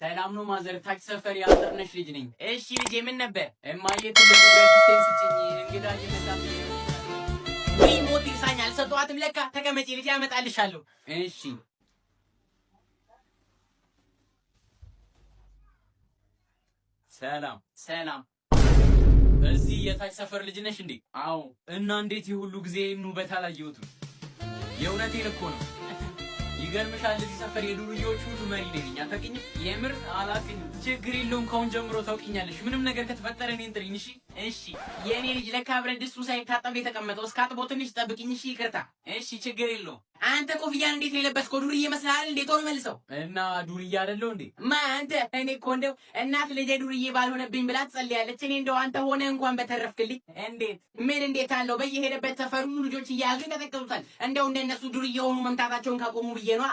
ሰላም ነው ማዘር፣ ታች ሰፈር ያጠርነሽ ልጅ ነኝ። እሺ ልጄ ምን ነበር? እማዬ ትልቁ ብረድስቴን ስጭኝ እንግዳ እየመጣም ወይ ሞት ይሳኛል። ሰጧትም ለካ ተቀመጪ ልጅ ያመጣልሻለሁ። እሺ ሰላም ሰላም። እዚህ የታች ሰፈር ልጅ ነሽ እንዴ? አዎ። እና እንዴት የሁሉ ጊዜ ውበት አላየሁትም? የእውነቴን እኮ ነው። ይገርምሻል እዚህ ሰፈር የዱርዬዎች ሁሉ መሪ ነኝ። አታውቂኝም? የምር አላውቅኝም። ችግር የለውም ከአሁን ጀምሮ ታውቂኛለሽ። ምንም ነገር ከተፈጠረ እኔን ጥሪኝ እሺ? እሺ የኔ ልጅ ለካ ብረት ድስቱ ሳይታጠብ የተቀመጠው እስካጥቦ ትንሽ ጠብቂኝ እሺ? ይቅርታ። እሺ ችግር የለውም። አንተ ኮፍያን እንዴት ነው የለበስከው? ዱርዬ መስልሃል እንዴ? ቶሎ መልሰው። እና ዱርዬ አይደለሁ እንዴ? አንተ እኔ እኮ እንደው እናት ልጄ ዱርዬ ባልሆነብኝ ብላ ትጸልያለች። እኔ እንደው አንተ ሆነ እንኳን በተረፍክልኝ። እንዴት ምን እንዴት አለው? በየሄደበት ሰፈሩ ልጆች እያያዙ ይቀጠቅጡታል። እንደው እንደነሱ ዱርዬ ሆኑ መምታታቸውን ካቆሙ ብዬ ነዋ።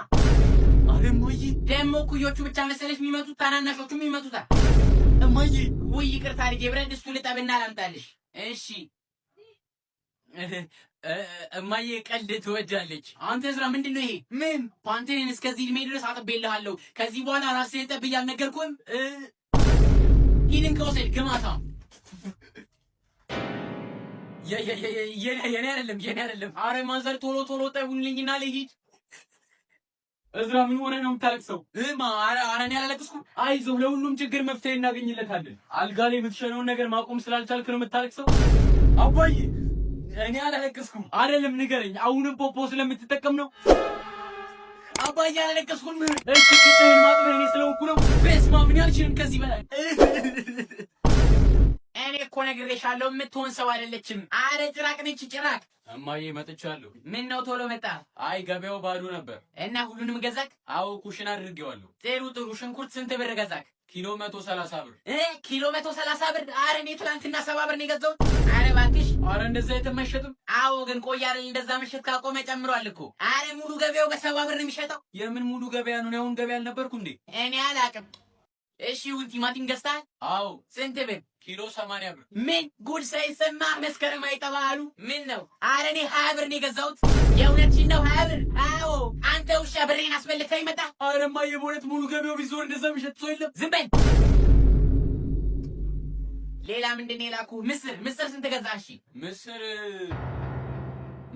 አረማዬ ደግሞ ኩዮቹ ብቻ መሰለሽ የሚመቱት? ታናናሾቹም ይመቱታል። እማዬ ውይ ይቅርታ ልጄ፣ ብረት ድስቱ ልጠብና ላምጣልሽ። እሺ እማዬ ቀልድ ትወዳለች። አንተ ዝራ ምንድን ነው ይሄ? ምን ፓንቴን እስከዚህ እድሜ ድረስ አጥቤልሃለሁ። ከዚህ በኋላ ራስህን ጠብ እያልነገርኩህም ሂድን ከወሰድ ግማታ። የኔ አይደለም። አረ ማዘር ቶሎ ቶሎ ጠቡልኝና ልሂድ። እዝራ ምን ሆነ ነው የምታለቅሰው? አረ እኔ አላለቅስኩም። አይዞህ ለሁሉም ችግር መፍትሄ እናገኝለታለን። አልጋ ላይ የምትሸነውን ነገር ማቆም ስላልቻልክ ነው የምታለቅሰው? አባዬ እኔ አላለቅስኩም። አይደለም ንገረኝ። አሁንም ፖፖ ስለምትጠቀም ነው? አባዬ አላለቅስኩም። እሺ ቂጥህን ማጥበህ እኔ ስለሆንኩ ነው? በስመ አብ እኔ አልችልም ከዚህ በላይ። እኔ እኮ ነግሬሻለሁ የምትሆን ሰው አይደለችም። አረ ጭራቅ ነች ጭራቅ። እማዬ መጥቻለሁ። ምን ነው ቶሎ መጣ? አይ ገበያው ባዶ ነበር። እና ሁሉንም ገዛክ? አዎ ኩሽና አድርጌዋለሁ። ጥሩ። ሽንኩርት ስንት ብር ገዛክ? ኪሎ 130 ብር። ኪሎ 130 ብር? አረ እኔ ትናንትና 70 ብር ነው የገዛሁት። አረ እባክሽ። አረ እንደዛ የተመሸጥም? አዎ ግን ቆይ አይደል እንደዛ መሸጥ ካቆመ ጨምሯል እኮ። አረ ሙሉ ገበያው በ70 ብር ነው የሚሸጠው። የምን ሙሉ ገበያ ነው? አሁን ገበያ አልነበርኩ እንዴ? እኔ አላውቅም። እሺ ውን ቲማቲም ገዝተሃል? አዎ። ስንት ብር? ኪሎ 80 ብር። ምን ጉድ ሳይሰማ መስከረም አይጠባሉ? ምን ነው? አረ እኔ 20 ብር ነው የገዛሁት። የእውነትሽን ነው? 20 ብር? አዎ። አንተ ውሻ ብሬን አስበልተህ ይመጣ። አረማ የሞነት ሙሉ ገበያው ቢዞር እንደዛ የሚሸጥ ሰው የለም። ዝም በል። ሌላ ምንድን ነው የላኩህ? ምስር ስንት ገዛህ? እሺ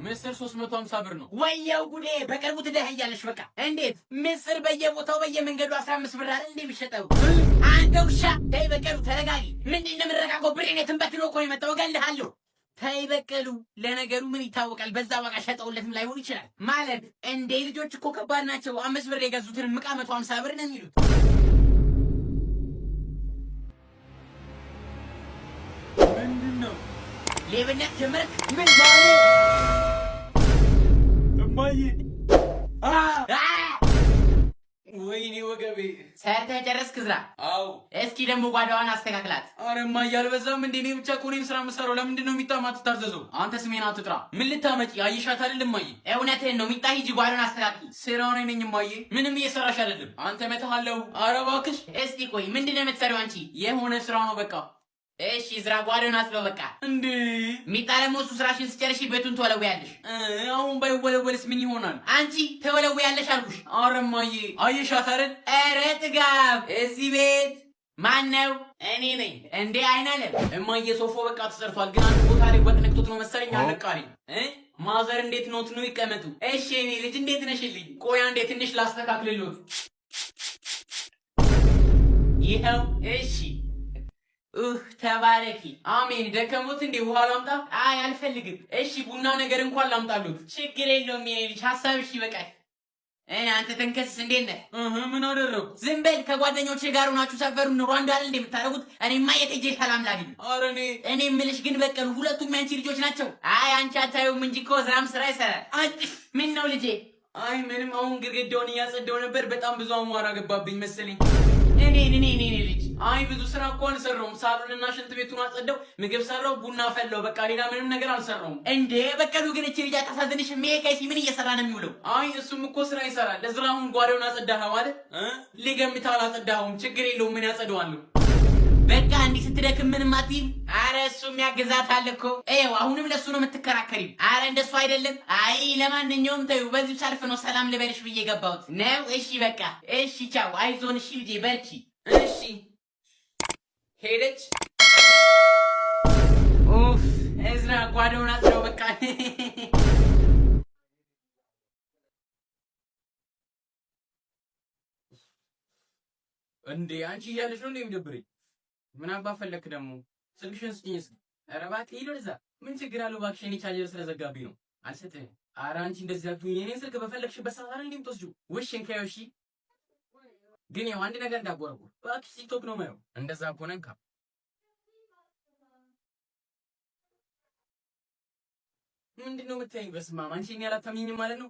ምስር 350 ብር ነው። ወየው ጉዴ! በቅርቡ ትደህያለሽ። በቃ እንዴት ምስር በየቦታው በየመንገዱ 15 ብር አይደል እንዴ የሚሸጠው? አንተ ውሻ ተይ በቀሉ ተረጋጊ። ምንድን ነው የምረጋጋው? ብሬን የትንበትኖ እኮ የመጣው እገልሃለሁ። ተይ በቀሉ። ለነገሩ ምን ይታወቃል? በዛ ዋጋ ሸጠውለትም ላይሆን ይችላል። ማለት እንዴ ልጆች እኮ ከባድ ናቸው። 5 ብር የገዙትን ምቃ 150 ብር ነው የሚሉት። ምንድን ነው ሌብነት ጀመርክ? ምን ማለት እማዬ? ወይኔ ወገቤ። ሰርተህ ጨረስክ ዝራ? አዎ። እስኪ ደግሞ ጓዳዋን አስተካክላት። አረ እማዬ አልበዛም እንዴ? እኔ ብቻ እኮ ነኝ ስራ የምሰራው። ለምንድን ነው ሚጣ የማትታዘዘው? አንተ ስሜን አትጥራ። ምን ልታመጪ? አየሻት አይደል እማዬ? እውነትህን ነው። ሚጣ ሂጂ ጓዳዋን አስተካክል። ስራው ነኝ እማዬ። ምንም እየሰራሽ አይደለም። አንተ መተሃለው። አረ እባክሽ። እስቲ ቆይ ምንድን ነው የምትሰሪው አንቺ? የሆነ ስራ ነው በቃ። እሺ ዝራ ጓዳውን አስለው በቃ። እንዴ ሚጣ ደግሞ እሱ ስራሽን ስጨርሺ ቤቱን ትወለውያለሽ። አሁን ባይወለወልስ ምን ይሆናል? አንቺ ትወለውያለሽ አልኩሽ። ኧረ እማዬ አየሻት አይደል? ኧረ ጥጋብ። እዚህ ቤት ማን ነው? እኔ ነኝ። እንዴ አይናለም እማዬ ሶፎ በቃ ተሰርቷል። ግን አንድ ቦታ ላይ ወጥ ነክቶት ነው መሰለኝ አለቃሪ። ማዘር እንዴት ኖት ነው? ይቀመጡ። እሺ እኔ ልጅ እንዴት ነሽልኝ? ቆይ አንዴ ትንሽ ላስተካክልልዎት። ይኸው እሺ ተባረኪ። አሜን። ደከሞት እንዴ? ውሃ ላምጣ? አይ አልፈልግም። እሺ ቡና ነገር እንኳን ላምጣሉት? ችግር የለውም የኔ ልጅ ሀሳብሽ ይበቃል። አንተ ተንከስስ እንዴት ነህ? ምን አደረኩ? ዝም በል። ከጓደኞቼ ጋር ሆናችሁ ሰፈሩን ሩዋንዳ አይደል እንደምታደርጉት? እኔማ የጤጄ ሰላም ላግኝ። ኧረ እኔ የምልሽ ግን በቀሉ ሁለቱም ያንቺ ልጆች ናቸው? አይ አንቺ አታዩም እንጂ እኮ ዝራም ስራ ይሰራል። ምን ነው ልጄ? አይ ምንም። አሁን ግድግዳውን እያጸዳው ነበር። በጣም ብዙ አሟራ ገባብኝ መሰለኝ። እኔ ልጅ አይ ብዙ ስራ እኮ አልሰራሁም። ሳሎንና ሽንት ቤቱን አጸዳው፣ ምግብ ሰራው፣ ቡና ፈላው። በቃ ሌላ ምንም ነገር አልሰራሁም። እንዴ በቀሉ ግን እቺ ልጅ አታሳዝንሽም? ይሄ ከሲ ምን እየሰራ ነው የሚውለው? አይ እሱም እኮ ስራ ይሰራል። ለዝራሁን ጓዳውን አጸዳኸው ማለት ልገምታ አላጸዳኸውም። ችግር የለውም ምን ያጸደዋለሁ። በቃ እንዲህ ስትደክም ምንም አትይም። አረ እሱም ያግዛታል እኮ። ይኸው አሁንም ለሱ ነው የምትከራከሪው? አረ እንደሱ አይደለም። አይ ለማንኛውም ተይው፣ በዚህ ሰልፍ ነው ሰላም ልበልሽ ብዬ ገባሁት ነው። እሺ በቃ እሺ፣ ቻው፣ አይዞን። እሺ ልጄ በርቺ። እሺ ሄደች። ኡፍ እዝራ ጓዳውን አጥረው በቃ። እንዴ አንቺ እያለሽ ነው እንዴ የሚደብረኝ? ምን አባ ፈለክ ደግሞ? ስልክሽን ስጪኝ እስኪ። ኧረ እባክህ ሂድ ወደዛ። ምን ችግር አለው እባክሽ? እኔ ቻርጀር ስለዘጋብኝ ነው። አልሰጥህም። ኧረ አንቺ እንደዚህ አትሁኝ። እኔን ስልክ በፈለግሽበት ሰዓት አይደል የምትወስጂው? ውሽ እንካየው። እሺ ግን ያው አንድ ነገር እንዳትጎረጉር እባክሽ። ቲክቶክ ነው የማየው። እንደዛ ከሆነ እንካ። ምንድን ነው የምታይኝ? በስመ አብ አንቺ እኔን አላታምኚኝም ማለት ነው?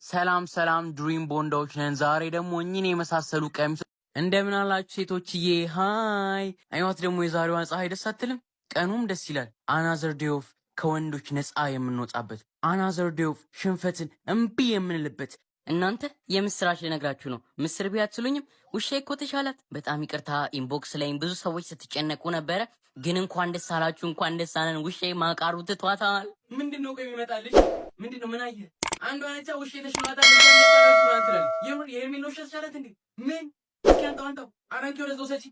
ሰላም ሰላም ድሪም ቦንዳዎች ነን። ዛሬ ደግሞ እኚህን የመሳሰሉ ቀሚሶች እንደምን አላችሁ ሴቶችዬ? ሃይ አይዋት ደግሞ የዛሬዋን ፀሐይ ደስ አትልም? ቀኑም ደስ ይላል። አናዘር ዴይ ኦፍ ከወንዶች ነፃ የምንወጣበት፣ አናዘር ዴይ ኦፍ ሽንፈትን እምቢ የምንልበት። እናንተ የምስራች ልነግራችሁ ነው። ምስር ቢ አትሉኝም? ውሻዬ እኮ ተሻላት። በጣም ይቅርታ ኢንቦክስ ላይም ብዙ ሰዎች ስትጨነቁ ነበረ። ግን እንኳን ደስ አላችሁ፣ እንኳን ደስ አለን። ውሻዬ ማቃሩ ትቷታል። ምንድነው ቆይ የሚመጣልሽ? ምንድነው? ምን አየህ? አንዷ ነቻ ውሻዬ ተሽሏታል። እንኳን ደስ አላችሁ ማለት ነው። የሄርሜላ ውሻ ተሻላት እንዴ? ምን እስኪ አንተው አራንኪ ወደ ዘውሰጂ